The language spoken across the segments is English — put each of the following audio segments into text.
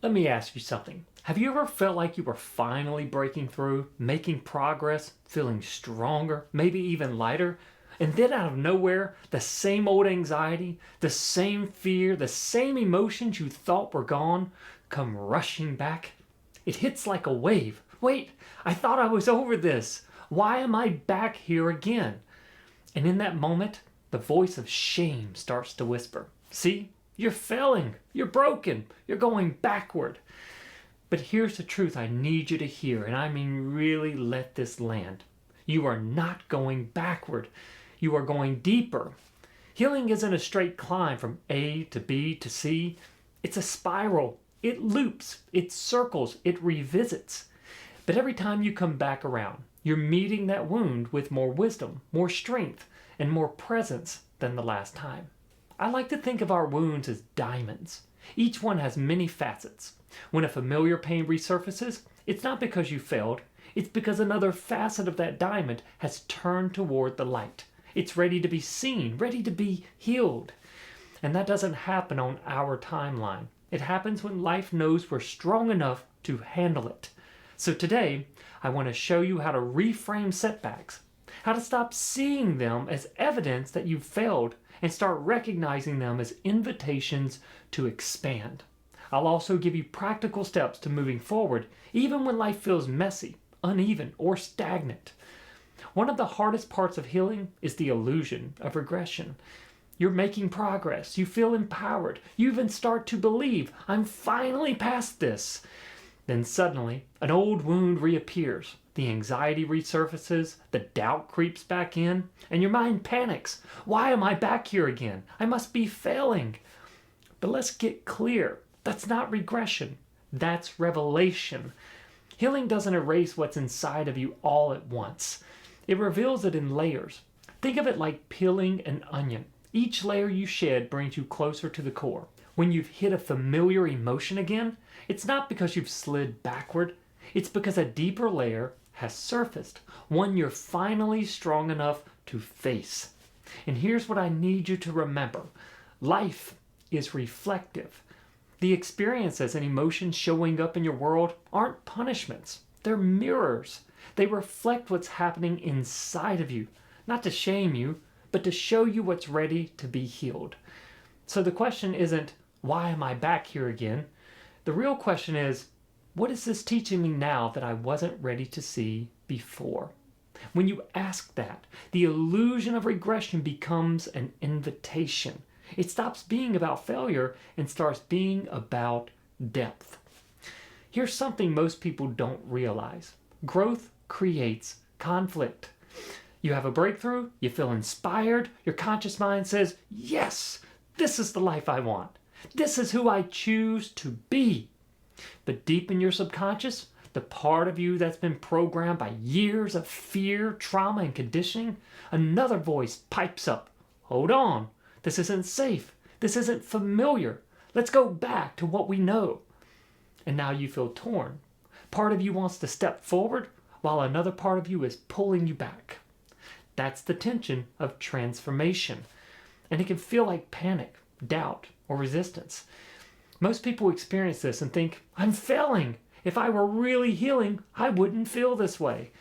Let me ask you something. Have you ever felt like you were finally breaking through, making progress, feeling stronger, maybe even lighter? And then out of nowhere, the same old anxiety, the same fear, the same emotions you thought were gone come rushing back? It hits like a wave. Wait, I thought I was over this. Why am I back here again? And in that moment, the voice of shame starts to whisper. See? You're failing. You're broken. You're going backward. But here's the truth I need you to hear, and I mean really let this land. You are not going backward. You are going deeper. Healing isn't a straight climb from A to B to C. It's a spiral. It loops. It circles. It revisits. But every time you come back around, you're meeting that wound with more wisdom, more strength, and more presence than the last time. I like to think of our wounds as diamonds. Each one has many facets. When a familiar pain resurfaces, it's not because you failed. It's because another facet of that diamond has turned toward the light. It's ready to be seen, ready to be healed. And that doesn't happen on our timeline. It happens when life knows we're strong enough to handle it. So today, I want to show you how to reframe setbacks, how to stop seeing them as evidence that you've failed and start recognizing them as invitations to expand. I'll also give you practical steps to moving forward, even when life feels messy, uneven, or stagnant. One of the hardest parts of healing is the illusion of regression. You're making progress, you feel empowered, you even start to believe, I'm finally past this. Then suddenly, an old wound reappears. The anxiety resurfaces, the doubt creeps back in, and your mind panics. Why am I back here again? I must be failing. But let's get clear. That's not regression. That's revelation. Healing doesn't erase what's inside of you all at once. It reveals it in layers. Think of it like peeling an onion. Each layer you shed brings you closer to the core. When you've hit a familiar emotion again, it's not because you've slid backward. It's because a deeper layer has surfaced, one you're finally strong enough to face. And here's what I need you to remember. Life is reflective. The experiences and emotions showing up in your world aren't punishments. They're mirrors. They reflect what's happening inside of you, not to shame you, but to show you what's ready to be healed. So the question isn't, why am I back here again? The real question is, what is this teaching me now that I wasn't ready to see before? When you ask that, the illusion of regression becomes an invitation. It stops being about failure and starts being about depth. Here's something most people don't realize. Growth creates conflict. You have a breakthrough, you feel inspired, your conscious mind says, yes, this is the life I want. This is who I choose to be. But deep in your subconscious, the part of you that's been programmed by years of fear, trauma, and conditioning, another voice pipes up. Hold on, this isn't safe. This isn't familiar. Let's go back to what we know. And now you feel torn. Part of you wants to step forward, while another part of you is pulling you back. That's the tension of transformation. And it can feel like panic, doubt, or resistance. Most people experience this and think, I'm failing. If I were really healing, I wouldn't feel this way.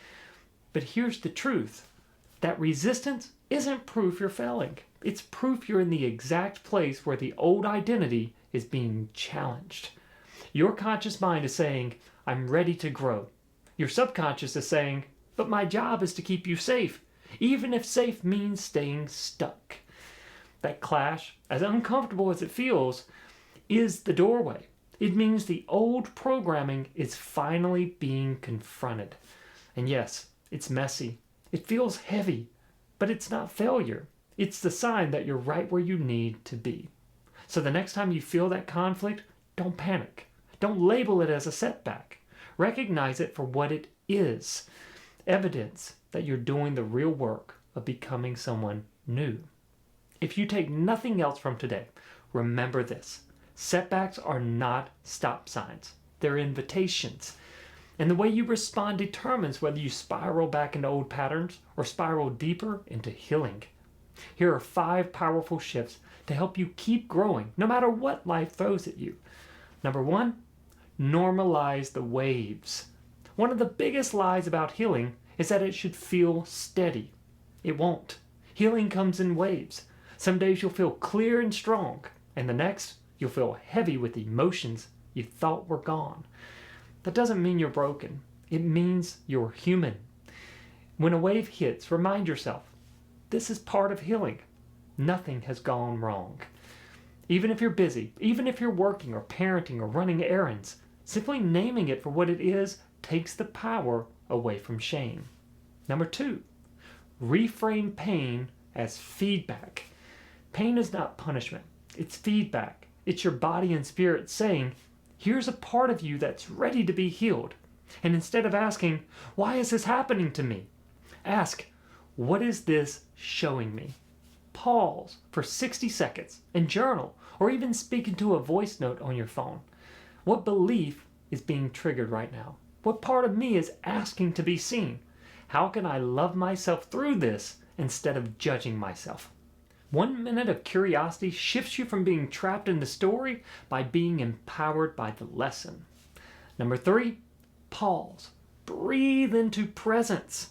But here's the truth. That resistance isn't proof you're failing. It's proof you're in the exact place where the old identity is being challenged. Your conscious mind is saying, I'm ready to grow. Your subconscious is saying, but my job is to keep you safe, even if safe means staying stuck. That clash, as uncomfortable as it feels, is the doorway. It means the old programming is finally being confronted. And yes, it's messy. It feels heavy, but it's not failure. It's the sign that you're right where you need to be. So the next time you feel that conflict, don't panic. Don't label it as a setback. Recognize it for what it is. Evidence that you're doing the real work of becoming someone new. If you take nothing else from today, remember this. Setbacks are not stop signs. They're invitations. And the way you respond determines whether you spiral back into old patterns or spiral deeper into healing. Here are 5 powerful shifts to help you keep growing no matter what life throws at you. Number 1, normalize the waves. One of the biggest lies about healing is that it should feel steady. It won't. Healing comes in waves. Some days you'll feel clear and strong, and the next you'll feel heavy with emotions you thought were gone. That doesn't mean you're broken. It means you're human. When a wave hits, remind yourself, this is part of healing. Nothing has gone wrong. Even if you're busy, even if you're working or parenting or running errands, simply naming it for what it is takes the power away from shame. Number 2, reframe pain as feedback. Pain is not punishment. It's feedback. It's your body and spirit saying, here's a part of you that's ready to be healed. And instead of asking, why is this happening to me? Ask, what is this showing me? Pause for 60 seconds and journal, or even speak into a voice note on your phone. What belief is being triggered right now? What part of me is asking to be seen? How can I love myself through this instead of judging myself? 1 minute of curiosity shifts you from being trapped in the story by being empowered by the lesson. Number 3, pause. Breathe into presence.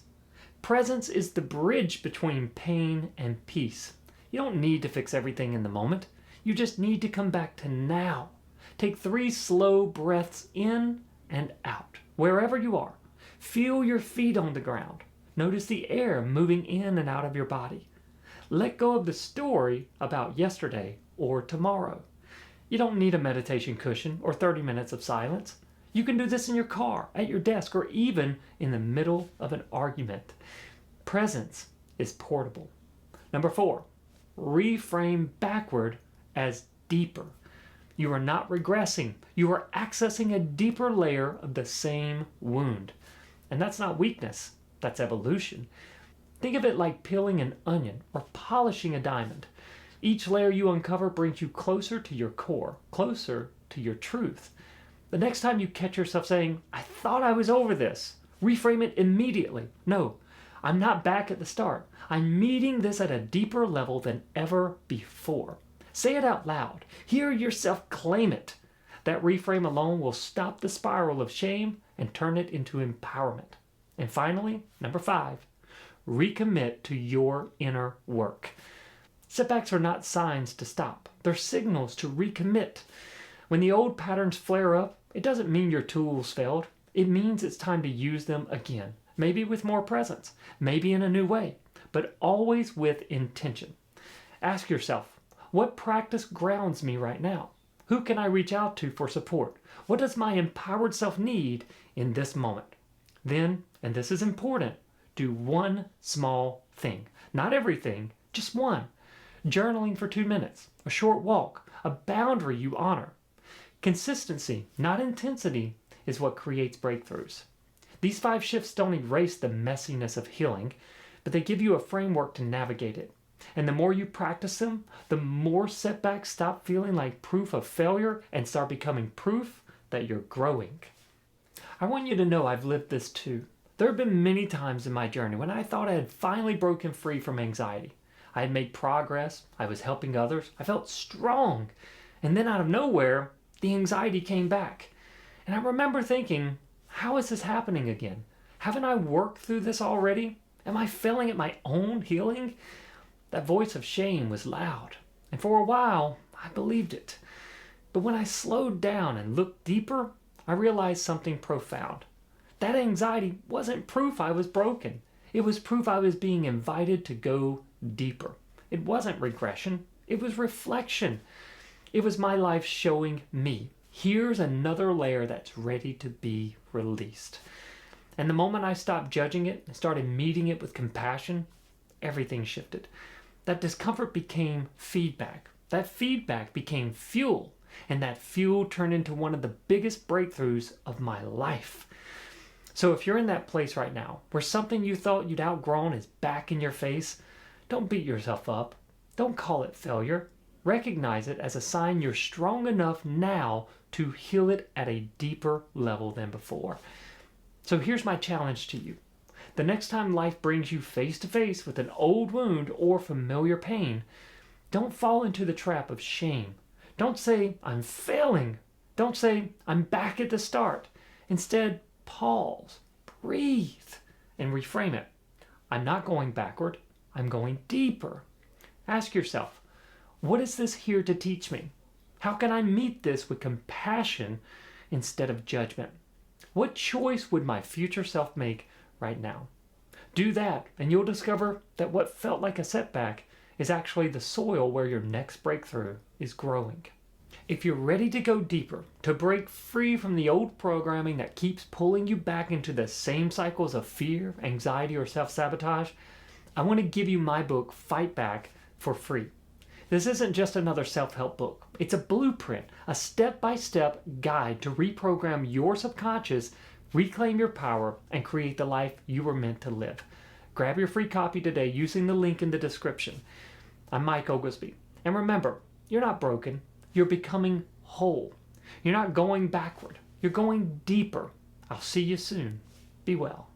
Presence is the bridge between pain and peace. You don't need to fix everything in the moment. You just need to come back to now. Take 3 slow breaths in and out, wherever you are. Feel your feet on the ground. Notice the air moving in and out of your body. Let go of the story about yesterday or tomorrow. You don't need a meditation cushion or 30 minutes of silence. You can do this in your car, at your desk, or even in the middle of an argument. Presence is portable. Number 4, reframe backward as deeper. You are not regressing. You are accessing a deeper layer of the same wound. And that's not weakness, that's evolution. Think of it like peeling an onion or polishing a diamond. Each layer you uncover brings you closer to your core, closer to your truth. The next time you catch yourself saying, I thought I was over this, reframe it immediately. No, I'm not back at the start. I'm meeting this at a deeper level than ever before. Say it out loud. Hear yourself claim it. That reframe alone will stop the spiral of shame and turn it into empowerment. And finally, number 5, recommit to your inner work. Setbacks are not signs to stop. They're signals to recommit. When the old patterns flare up, it doesn't mean your tools failed. It means it's time to use them again. Maybe with more presence, maybe in a new way, but always with intention. Ask yourself, what practice grounds me right now? Who can I reach out to for support? What does my empowered self need in this moment? Then, and this is important, do one small thing. Not everything, just one. Journaling for 2 minutes, a short walk, a boundary you honor. Consistency, not intensity, is what creates breakthroughs. These 5 shifts don't erase the messiness of healing, but they give you a framework to navigate it. And the more you practice them, the more setbacks stop feeling like proof of failure and start becoming proof that you're growing. I want you to know I've lived this too. There have been many times in my journey when I thought I had finally broken free from anxiety. I had made progress, I was helping others, I felt strong, and then out of nowhere, the anxiety came back. And I remember thinking, how is this happening again? Haven't I worked through this already? Am I failing at my own healing? That voice of shame was loud, and for a while, I believed it. But when I slowed down and looked deeper, I realized something profound. That anxiety wasn't proof I was broken. It was proof I was being invited to go deeper. It wasn't regression. It was reflection. It was my life showing me, here's another layer that's ready to be released. And the moment I stopped judging it and started meeting it with compassion, everything shifted. That discomfort became feedback. That feedback became fuel. And that fuel turned into one of the biggest breakthroughs of my life. So if you're in that place right now, where something you thought you'd outgrown is back in your face, don't beat yourself up. Don't call it failure. Recognize it as a sign you're strong enough now to heal it at a deeper level than before. So here's my challenge to you. The next time life brings you face to face with an old wound or familiar pain, don't fall into the trap of shame. Don't say, I'm failing, Don't say, I'm back at the start. Instead, pause, breathe, and reframe it. I'm not going backward. I'm going deeper. Ask yourself, what is this here to teach me? How can I meet this with compassion instead of judgment? What choice would my future self make right now? Do that, and you'll discover that what felt like a setback is actually the soil where your next breakthrough is growing. If you're ready to go deeper, to break free from the old programming that keeps pulling you back into the same cycles of fear, anxiety, or self-sabotage, I want to give you my book, Fight Back, for free. This isn't just another self-help book. It's a blueprint, a step-by-step guide to reprogram your subconscious, reclaim your power, and create the life you were meant to live. Grab your free copy today using the link in the description. I'm Mike Oglesbee. And remember, you're not broken. You're becoming whole. You're not going backward. You're going deeper. I'll see you soon. Be well.